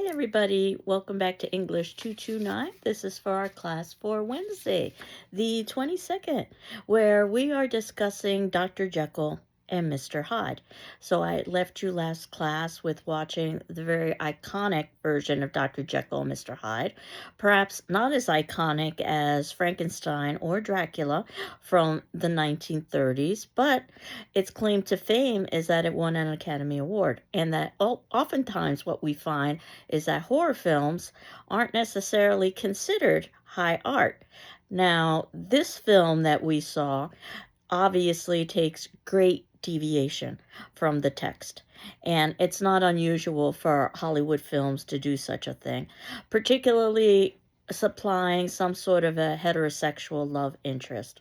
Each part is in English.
everybody. Welcome back to English 229. This is for our class for Wednesday, the 22nd, where we are discussing Dr. Jekyll and Mr. Hyde. So I left you last class with watching the very iconic version of Dr. Jekyll and Mr. Hyde. Perhaps not as iconic as Frankenstein or Dracula from the 1930s, but its claim to fame is that it won an Academy Award, and that oftentimes what we find is that horror films aren't necessarily considered high art. Now, this film that we saw obviously takes great deviation from the text, and it's not unusual for Hollywood films to do such a thing, particularly supplying some sort of a heterosexual love interest.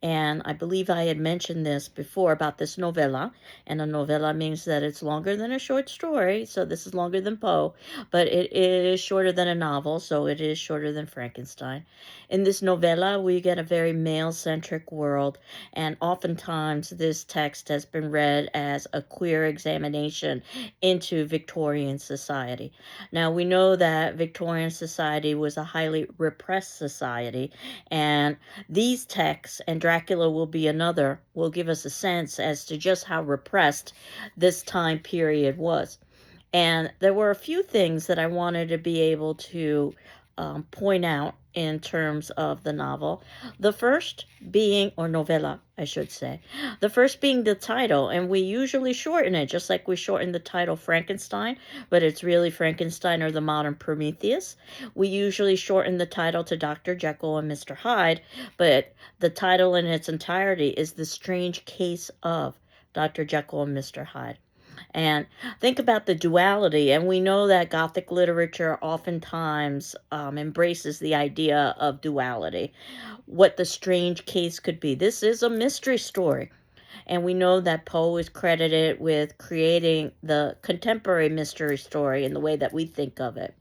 And I believe I had mentioned this before about this novella. And a novella means that it's longer than a short story. So this is longer than Poe, but it is shorter than a novel. So it is shorter than Frankenstein. In this novella, we get a very male centric world. And oftentimes, this text has been read as a queer examination into Victorian society. Now, we know that Victorian society was a highly repressed society, and these texts, and Dracula will be another, will give us a sense as to just how repressed this time period was. And there were a few things that I wanted to be able to point out in terms of the novel. The first being, or novella, I should say, the first being the title, and we usually shorten it, just like we shorten the title Frankenstein, but it's really Frankenstein or the Modern Prometheus. We usually shorten the title to Dr. Jekyll and Mr. Hyde, but the title in its entirety is The Strange Case of Dr. Jekyll and Mr. Hyde. And think about the duality, and we know that Gothic literature oftentimes embraces the idea of duality, what the strange case could be. This is a mystery story, and we know that Poe is credited with creating the contemporary mystery story in the way that we think of it.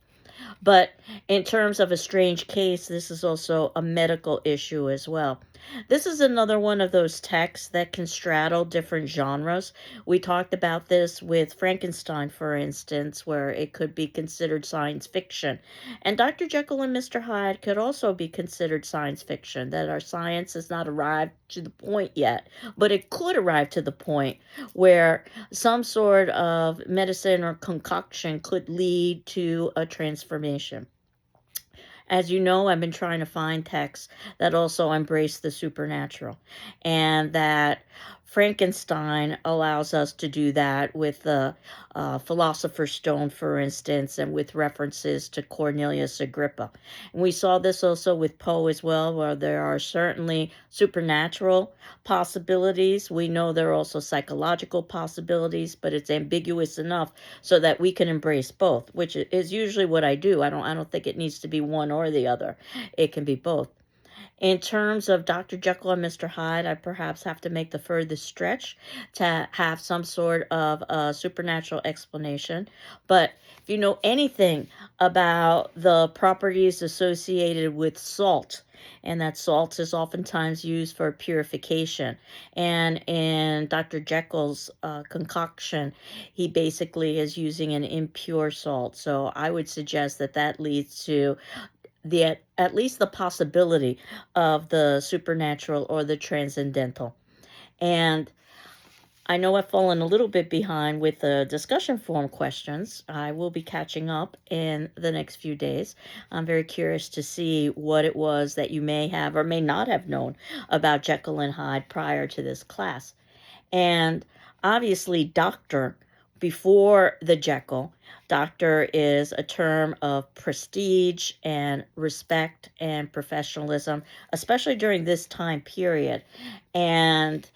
But in terms of a strange case, this is also a medical issue as well. This is another one of those texts that can straddle different genres. We talked about this with Frankenstein, for instance, where it could be considered science fiction. And Dr. Jekyll and Mr. Hyde could also be considered science fiction, that our science has not arrived to the point yet, but it could arrive to the point where some sort of medicine or concoction could lead to a transformation. As you know, I've been trying to find texts that also embrace the supernatural, and that Frankenstein allows us to do that with the Philosopher's Stone, for instance, and with references to Cornelius Agrippa. And we saw this also with Poe as well, where there are certainly supernatural possibilities. We know there are also psychological possibilities, but it's ambiguous enough so that we can embrace both, which is usually what I do. I don't think it needs to be one or the other. It can be both. In terms of Dr. Jekyll and Mr. Hyde, I perhaps have to make the furthest stretch to have some sort of a supernatural explanation. But if you know anything about the properties associated with salt, and that salt is oftentimes used for purification. And in Dr. Jekyll's concoction, he basically is using an impure salt. So I would suggest that that leads to the at least the possibility of the supernatural or the transcendental. And I know I've fallen a little bit behind with the discussion forum questions. I will be catching up in the next few days. I'm very curious to see what it was that you may have or may not have known about Jekyll and Hyde prior to this class. And obviously, doctor, before the Jekyll, doctor is a term of prestige and respect and professionalism, especially during this time period. And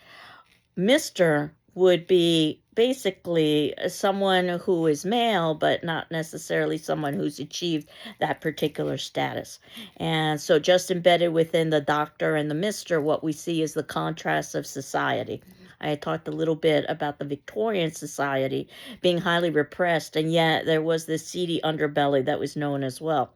Mr. would be basically someone who is male, but not necessarily someone who's achieved that particular status. And so, just embedded within the doctor and the Mr., what we see is the contrast of society. I had talked a little bit about the Victorian society being highly repressed, and yet there was this seedy underbelly that was known as well.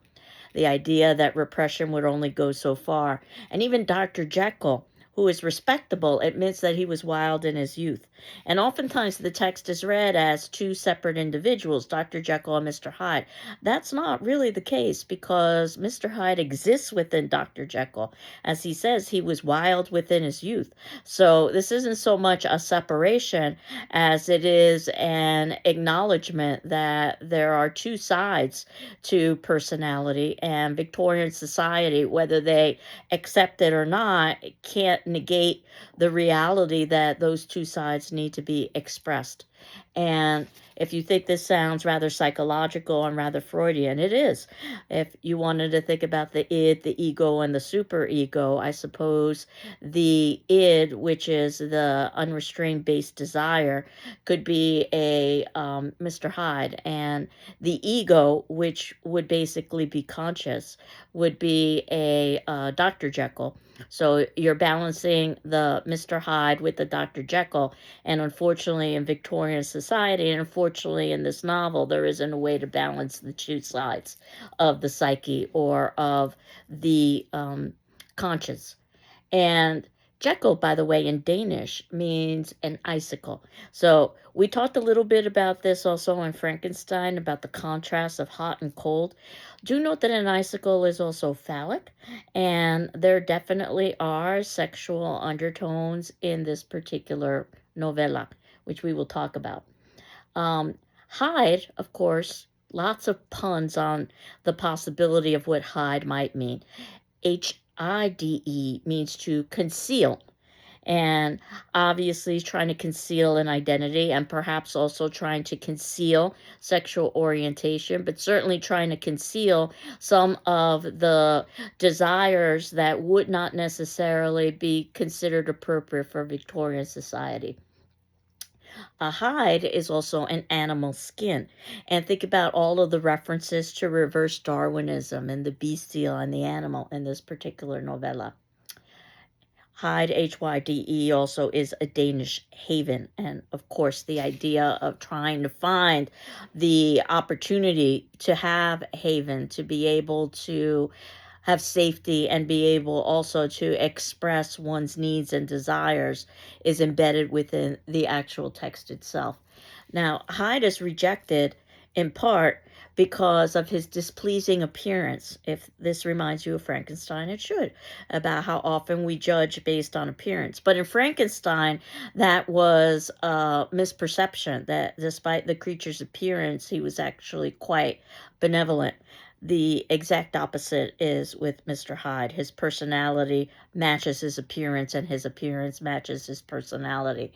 The idea that repression would only go so far. And even Dr. Jekyll, who is respectable admits that he was wild in his youth. And oftentimes the text is read as two separate individuals, Dr. Jekyll and Mr. Hyde. That's not really the case because Mr. Hyde exists within Dr. Jekyll. As he says, he was wild within his youth. So this isn't so much a separation as it is an acknowledgement that there are two sides to personality, and Victorian society, whether they accept it or not, can't negate the reality that those two sides need to be expressed. And if you think this sounds rather psychological and rather Freudian, it is. If you wanted to think about the id, the ego, and the superego, I suppose the id, which is the unrestrained base desire, could be a Mr. Hyde, and the ego, which would basically be conscious, would be a Dr. Jekyll. So you're balancing the Mr. Hyde with the Dr. Jekyll, and unfortunately in Victorian society, and unfortunately in this novel, there isn't a way to balance the two sides of the psyche or of the conscious. And Jekyll, by the way, in Danish means an icicle. So we talked a little bit about this also in Frankenstein, about the contrast of hot and cold. Do note that an icicle is also phallic, and there definitely are sexual undertones in this particular novella, which we will talk about. Hyde, of course, lots of puns on the possibility of what Hyde might mean. HIDE means to conceal, and obviously trying to conceal an identity and perhaps also trying to conceal sexual orientation, but certainly trying to conceal some of the desires that would not necessarily be considered appropriate for Victorian society. A hide is also an animal skin. And think about all of the references to reverse Darwinism and the bestial and the animal in this particular novella. Hyde, HYDE, also is a Danish haven. And of course, the idea of trying to find the opportunity to have haven, to be able to have safety and be able also to express one's needs and desires is embedded within the actual text itself. Now, Hyde is rejected in part because of his displeasing appearance. If this reminds you of Frankenstein, it should, about how often we judge based on appearance. But in Frankenstein, that was a misperception, that despite the creature's appearance, he was actually quite benevolent. The exact opposite is with Mr. Hyde. His personality matches his appearance, and his appearance matches his personality.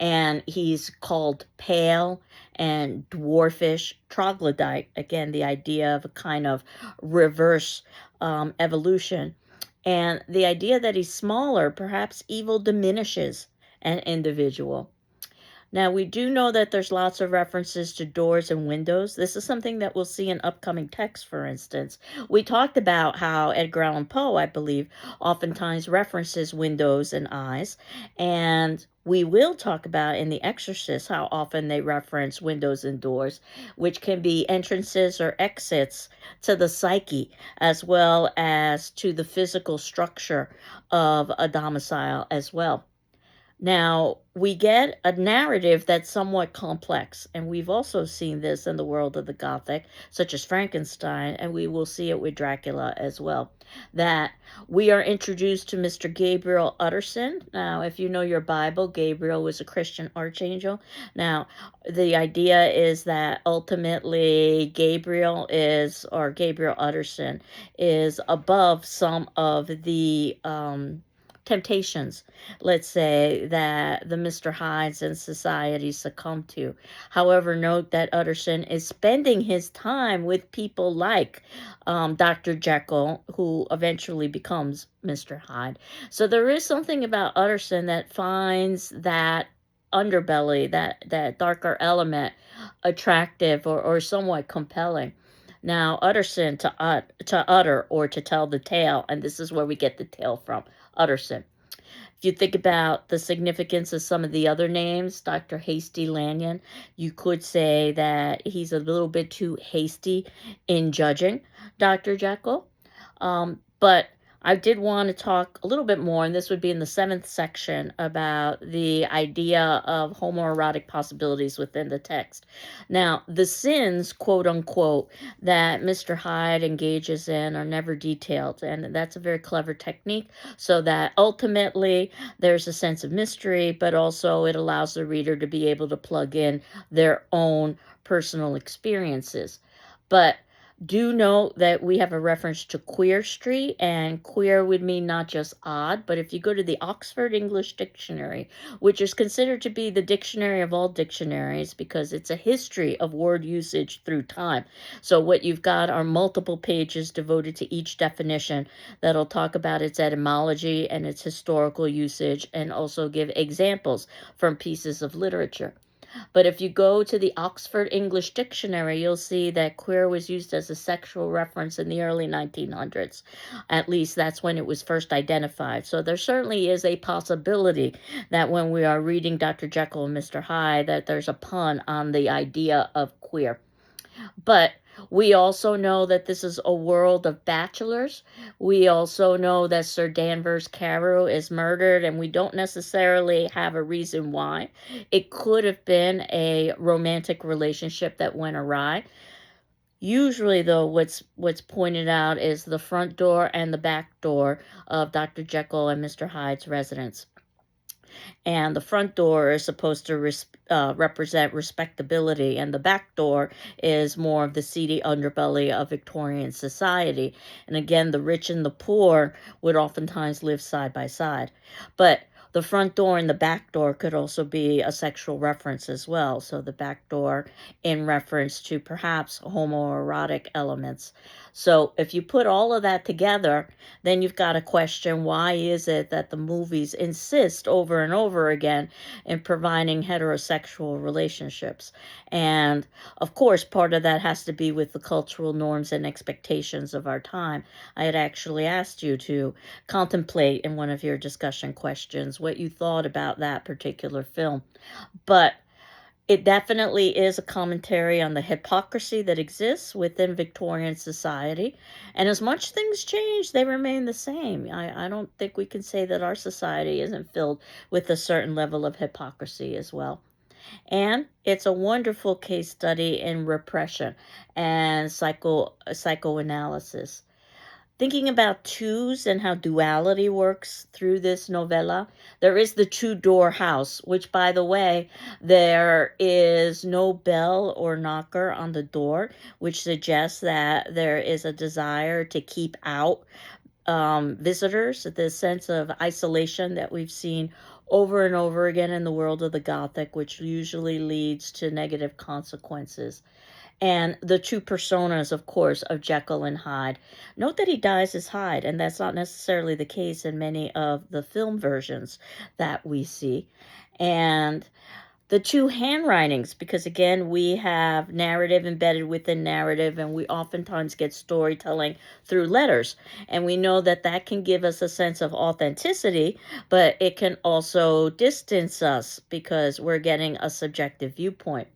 And he's called pale and dwarfish, troglodyte. Again, the idea of a kind of reverse evolution. And the idea that he's smaller, perhaps evil diminishes an individual. Now, we do know that there's lots of references to doors and windows. This is something that we'll see in upcoming texts, for instance. We talked about how Edgar Allan Poe, I believe, oftentimes references windows and eyes. And we will talk about in The Exorcist how often they reference windows and doors, which can be entrances or exits to the psyche, as well as to the physical structure of a domicile as well. Now, we get a narrative that's somewhat complex, and we've also seen this in the world of the Gothic, such as Frankenstein, and we will see it with Dracula as well. That we are introduced to Mr. Gabriel Utterson. Now, if you know your Bible, Gabriel was a Christian archangel. Now, the idea is that ultimately Gabriel Utterson is above some of the temptations, let's say, that the Mr. Hydes in society succumb to. However, note that Utterson is spending his time with people like Dr. Jekyll, who eventually becomes Mr. Hyde. So there is something about Utterson that finds that underbelly, that darker element, attractive or somewhat compelling. Now, Utterson, to utter or to tell the tale, and this is where we get the tale from, Utterson. If you think about the significance of some of the other names, Dr. Hasty Lanyon, you could say that he's a little bit too hasty in judging Dr. Jekyll. But I did want to talk a little bit more, and this would be in the 7th section, about the idea of homoerotic possibilities within the text. Now, the sins, quote unquote, that Mr. Hyde engages in are never detailed, and that's a very clever technique, so that ultimately there's a sense of mystery, but also it allows the reader to be able to plug in their own personal experiences. But do note that we have a reference to Queer Street, and queer would mean not just odd, but if you go to the Oxford English Dictionary, which is considered to be the dictionary of all dictionaries because it's a history of word usage through time. So what you've got are multiple pages devoted to each definition that'll talk about its etymology and its historical usage and also give examples from pieces of literature. But if you go to the Oxford English Dictionary, you'll see that queer was used as a sexual reference in the early 1900s. At least that's when it was first identified. So there certainly is a possibility that when we are reading Dr. Jekyll and Mr. Hyde, that there's a pun on the idea of queer. But we also know that this is a world of bachelors. We also know that Sir Danvers Carew is murdered, and we don't necessarily have a reason why. It could have been a romantic relationship that went awry. Usually, though, what's pointed out is the front door and the back door of Dr. Jekyll and Mr. Hyde's residence. And the front door is supposed to represent respectability, and the back door is more of the seedy underbelly of Victorian society. And again, the rich and the poor would oftentimes live side by side. But the front door and the back door could also be a sexual reference as well. So the back door in reference to perhaps homoerotic elements. So if you put all of that together, then you've got to question, why is it that the movies insist over and over again in providing heterosexual relationships? And of course, part of that has to be with the cultural norms and expectations of our time. I had actually asked you to contemplate in one of your discussion questions what you thought about that particular film. But it definitely is a commentary on the hypocrisy that exists within Victorian society. And as much things change, they remain the same. I don't think we can say that our society isn't filled with a certain level of hypocrisy as well. And it's a wonderful case study in repression and psychoanalysis. Thinking about twos and how duality works through this novella, there is the two-door house, which, by the way, there is no bell or knocker on the door, which suggests that there is a desire to keep out visitors, the sense of isolation that we've seen over and over again in the world of the Gothic, which usually leads to negative consequences. And the two personas, of course, of Jekyll and Hyde. Note that he dies as Hyde, and that's not necessarily the case in many of the film versions that we see. And the two handwritings, because again, we have narrative embedded within narrative, and we oftentimes get storytelling through letters. And we know that that can give us a sense of authenticity, but it can also distance us because we're getting a subjective viewpoint.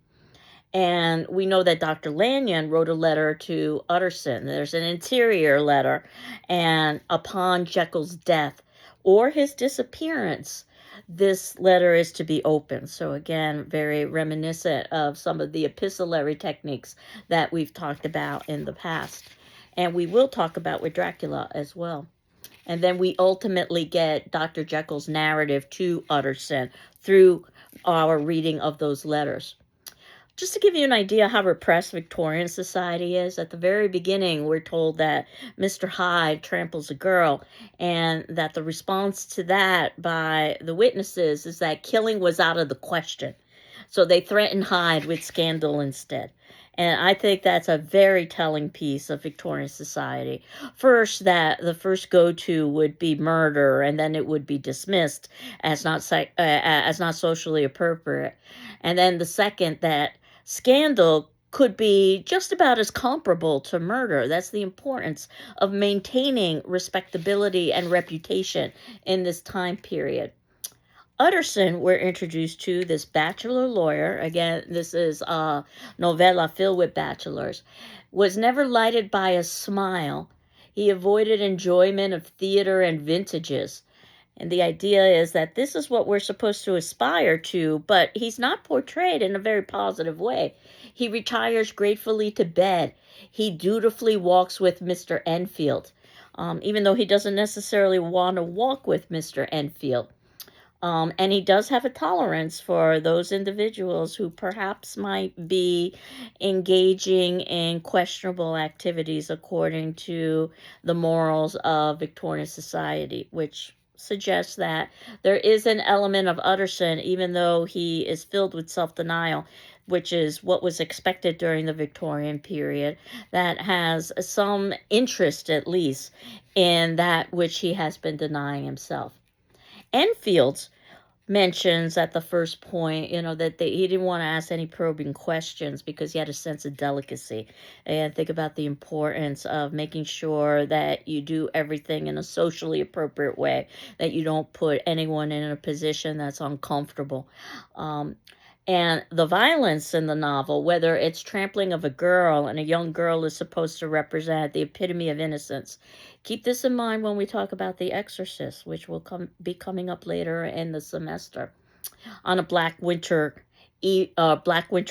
And we know that Dr. Lanyon wrote a letter to Utterson. There's an interior letter. And upon Jekyll's death or his disappearance, this letter is to be opened. So again, very reminiscent of some of the epistolary techniques that we've talked about in the past. And we will talk about with Dracula as well. And then we ultimately get Dr. Jekyll's narrative to Utterson through our reading of those letters. Just to give you an idea how repressed Victorian society is, at the very beginning, we're told that Mr. Hyde tramples a girl, and that the response to that by the witnesses is that killing was out of the question. So they threaten Hyde with scandal instead. And I think that's a very telling piece of Victorian society. First, that the first go-to would be murder, and then it would be dismissed as not socially appropriate. And then the second, that scandal could be just about as comparable to murder. That's the importance of maintaining respectability and reputation in this time period. Utterson, we're introduced to this bachelor lawyer. Again, this is a novella filled with bachelors. Was never lighted by a smile. He avoided enjoyment of theater and vintages. And the idea is that this is what we're supposed to aspire to, but he's not portrayed in a very positive way. He retires gratefully to bed. He dutifully walks with Mr. Enfield, even though he doesn't necessarily want to walk with Mr. Enfield. And he does have a tolerance for those individuals who perhaps might be engaging in questionable activities according to the morals of Victorian society, which suggests that there is an element of Utterson, even though he is filled with self-denial, which is what was expected during the Victorian period, that has some interest, at least, in that which he has been denying himself. Enfield's mentions at the first point, that he didn't want to ask any probing questions because he had a sense of delicacy. And think about the importance of making sure that you do everything in a socially appropriate way, that you don't put anyone in a position that's uncomfortable. And the violence in the novel, whether it's trampling of a girl, and a young girl is supposed to represent the epitome of innocence. Keep this in mind when we talk about The Exorcist, which will be coming up later in the semester, on a black winter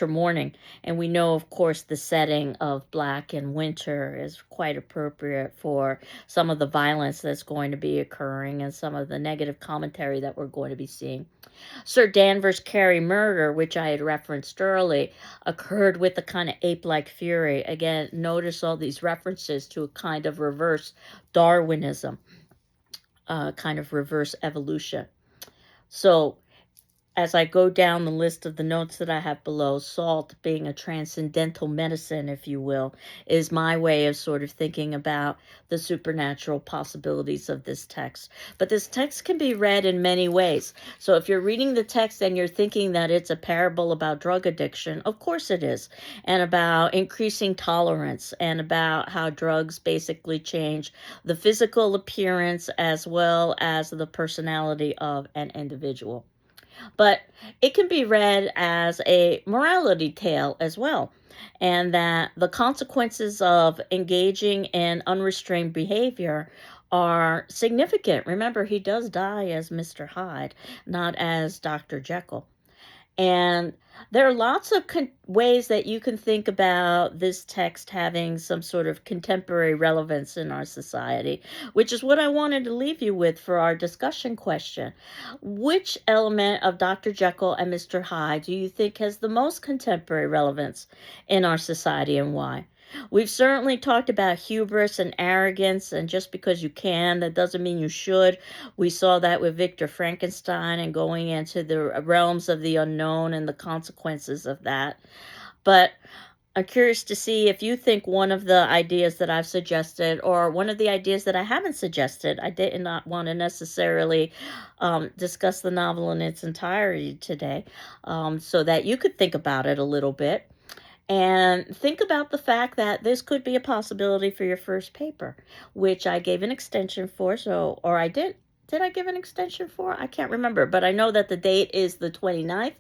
morning. And we know, of course, the setting of black and winter is quite appropriate for some of the violence that's going to be occurring and some of the negative commentary that we're going to be seeing. Sir Danvers' Carey murder, which I had referenced early, occurred with a kind of ape-like fury. Again, notice all these references to a kind of reverse Darwinism, kind of reverse evolution. So as I go down the list of the notes that I have below, salt being a transcendental medicine, if you will, is my way of sort of thinking about the supernatural possibilities of this text. But this text can be read in many ways. So if you're reading the text and you're thinking that it's a parable about drug addiction, of course it is, and about increasing tolerance, and about how drugs basically change the physical appearance as well as the personality of an individual. But it can be read as a morality tale as well, and that the consequences of engaging in unrestrained behavior are significant. Remember, he does die as Mr. Hyde, not as Dr. Jekyll. And there are lots of ways that you can think about this text having some sort of contemporary relevance in our society, which is what I wanted to leave you with for our discussion question. Which element of Dr. Jekyll and Mr. Hyde do you think has the most contemporary relevance in our society, and why? We've certainly talked about hubris and arrogance, and just because you can, that doesn't mean you should. We saw that with Victor Frankenstein and going into the realms of the unknown and the consequences of that. But I'm curious to see if you think one of the ideas that I've suggested, or one of the ideas that I haven't suggested. I did not want to necessarily discuss the novel in its entirety today, so that you could think about it a little bit. And think about the fact that this could be a possibility for your first paper, which I gave an extension for. So, or I did. Did I give an extension for? I can't remember, but I know that the date is the 29th.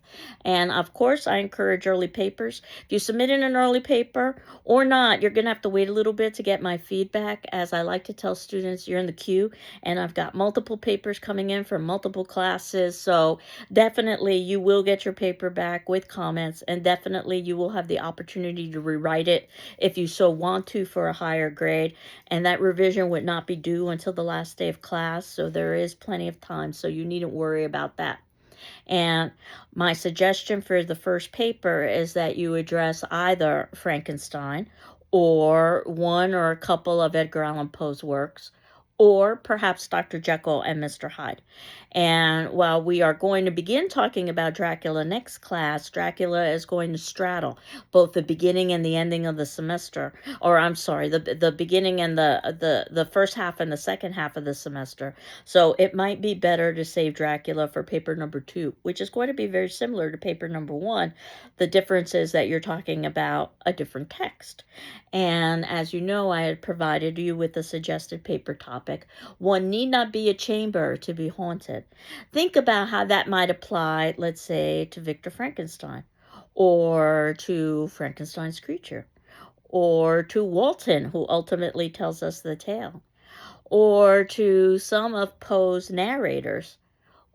And of course, I encourage early papers. If you submit in an early paper or not, you're going to have to wait a little bit to get my feedback. As I like to tell students, you're in the queue, and I've got multiple papers coming in from multiple classes. So definitely you will get your paper back with comments, and definitely you will have the opportunity to rewrite it if you so want to for a higher grade. And that revision would not be due until the last day of class, so there is plenty of time, so you needn't worry about that. And my suggestion for the first paper is that you address either Frankenstein or one or a couple of Edgar Allan Poe's works, or perhaps Dr. Jekyll and Mr. Hyde. And while we are going to begin talking about Dracula next class, Dracula is going to straddle both the beginning and the ending of the semester, or I'm sorry, the beginning and the first half and the second half of the semester. So it might be better to save Dracula for paper number 2, which is going to be very similar to paper number 1. The difference is that you're talking about a different text. And as you know, I had provided you with a suggested paper topic. One need not be a chamber to be haunted. Think about how that might apply, let's say, to Victor Frankenstein, or to Frankenstein's creature, or to Walton, who ultimately tells us the tale, or to some of Poe's narrators,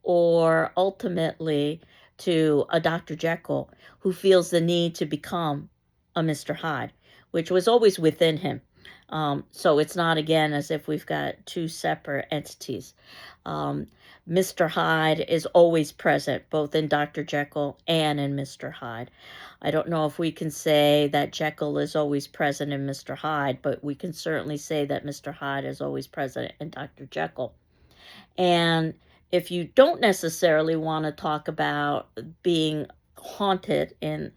or ultimately to a Dr. Jekyll who feels the need to become a Mr. Hyde, which was always within him. So it's not, again, as if we've got two separate entities. Um, Mr. Hyde is always present, both in Dr. Jekyll and in Mr. Hyde. I don't know if we can say that Jekyll is always present in Mr. Hyde, but we can certainly say that Mr. Hyde is always present in Dr. Jekyll. And if you don't necessarily want to talk about being haunted in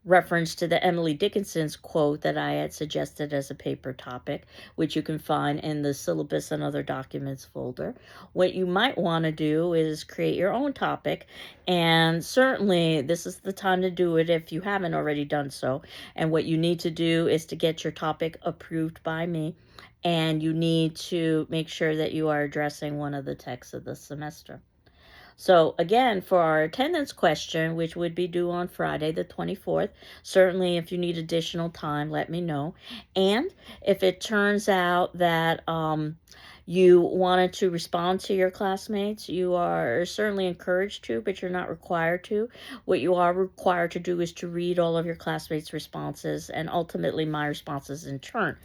reference to the Emily Dickinson's quote that I had suggested as a paper topic, which you can find in the syllabus and other documents folder, what you might want to do is create your own topic. And certainly this is the time to do it if you haven't already done so. And what you need to do is to get your topic approved by me. And you need to make sure that you are addressing one of the texts of the semester. So again, for our attendance question, which would be due on Friday the 24th, certainly if you need additional time, let me know. And if it turns out that you wanted to respond to your classmates, you are certainly encouraged to, but you're not required to. What you are required to do is to read all of your classmates' responses and ultimately my responses in turn.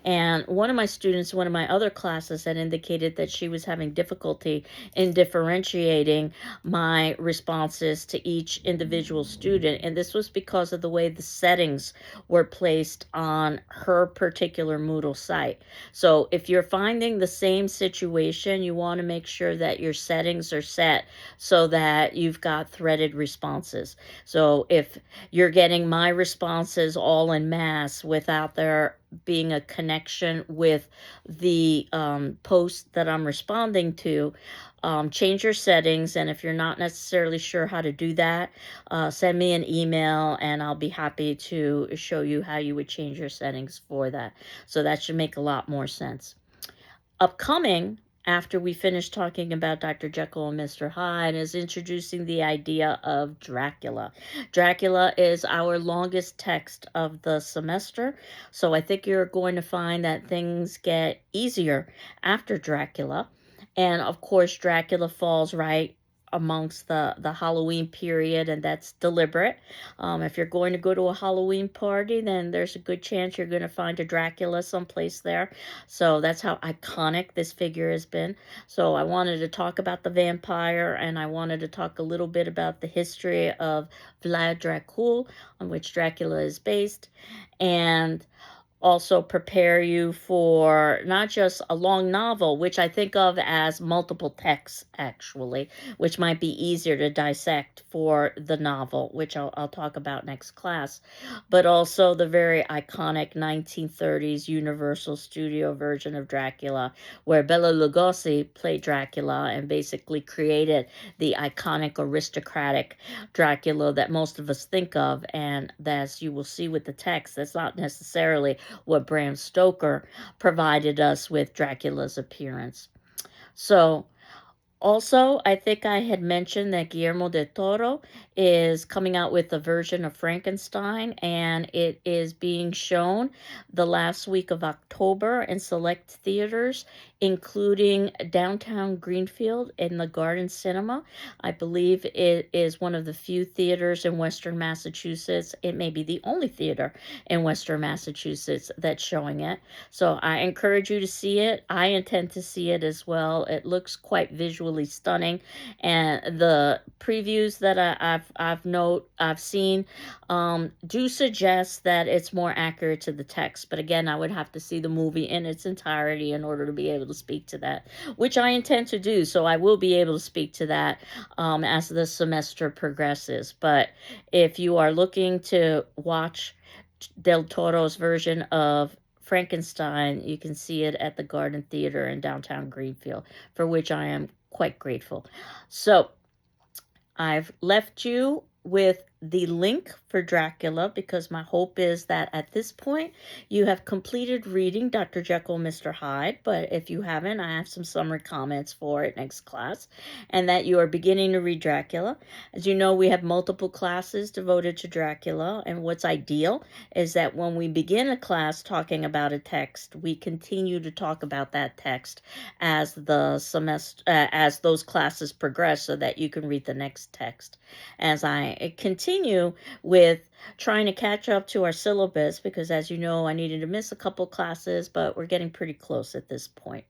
And one of my students, one of my other classes, had indicated that she was having difficulty in differentiating my responses to each individual student. And this was because of the way the settings were placed on her particular Moodle site. So if you're finding the same situation, you want to make sure that your settings are set so that you've got threaded responses. So if you're getting my responses all en masse without there being a connection with the post that I'm responding to, change your settings. And if you're not necessarily sure how to do that, send me an email and I'll be happy to show you how you would change your settings for that. So that should make a lot more sense. Upcoming, after we finish talking about Dr. Jekyll and Mr. Hyde, is introducing the idea of Dracula. Dracula is our longest text of the semester, so I think you're going to find that things get easier after Dracula. And of course, Dracula falls right amongst the Halloween period, and that's deliberate. If you're going to go to a Halloween party, then there's a good chance you're going to find a Dracula someplace there. So that's how iconic this figure has been. So I wanted to talk about the vampire, and I wanted to talk a little bit about the history of Vlad Dracul, on which Dracula is based, and also prepare you for not just a long novel, which I think of as multiple texts, actually, which might be easier to dissect for the novel, which I'll talk about next class, but also the very iconic 1930s Universal Studio version of Dracula, where Bela Lugosi played Dracula and basically created the iconic aristocratic Dracula that most of us think of. And as you will see with the text, that's not necessarily what Bram Stoker provided us with Dracula's appearance. So, also, I think I had mentioned that Guillermo del Toro is coming out with a version of Frankenstein, and it is being shown the last week of October in select theaters, including downtown Greenfield in the Garden Cinema. I believe it is one of the few theaters in Western Massachusetts. It may be the only theater in Western Massachusetts that's showing it. So I encourage you to see it. I intend to see it as well. It looks quite visually stunning, and the previews that I've seen do suggest that it's more accurate to the text. But again, I would have to see the movie in its entirety in order to be able to speak to that, which I intend to do. So I will be able to speak to that as the semester progresses. But if you are looking to watch Del Toro's version of Frankenstein, you can see it at the Garden Theater in downtown Greenfield, for which I am quite grateful. So I've left you with the link for Dracula, because my hope is that at this point you have completed reading Dr. Jekyll, Mr. Hyde, but if you haven't, I have some summary comments for it next class, and that you are beginning to read Dracula. As you know, we have multiple classes devoted to Dracula, and what's ideal is that when we begin a class talking about a text, we continue to talk about that text as the semester, as those classes progress, so that you can read the next text. As I continue with trying to catch up to our syllabus, because as you know, I needed to miss a couple classes, but we're getting pretty close at this point.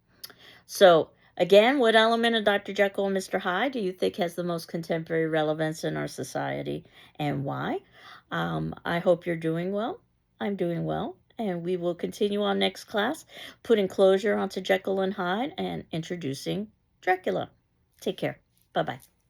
So again, what element of Dr. Jekyll and Mr. Hyde do you think has the most contemporary relevance in our society, and why? I hope you're doing well. I'm doing well. And we will continue on next class, putting closure onto Jekyll and Hyde and introducing Dracula. Take care. Bye-bye.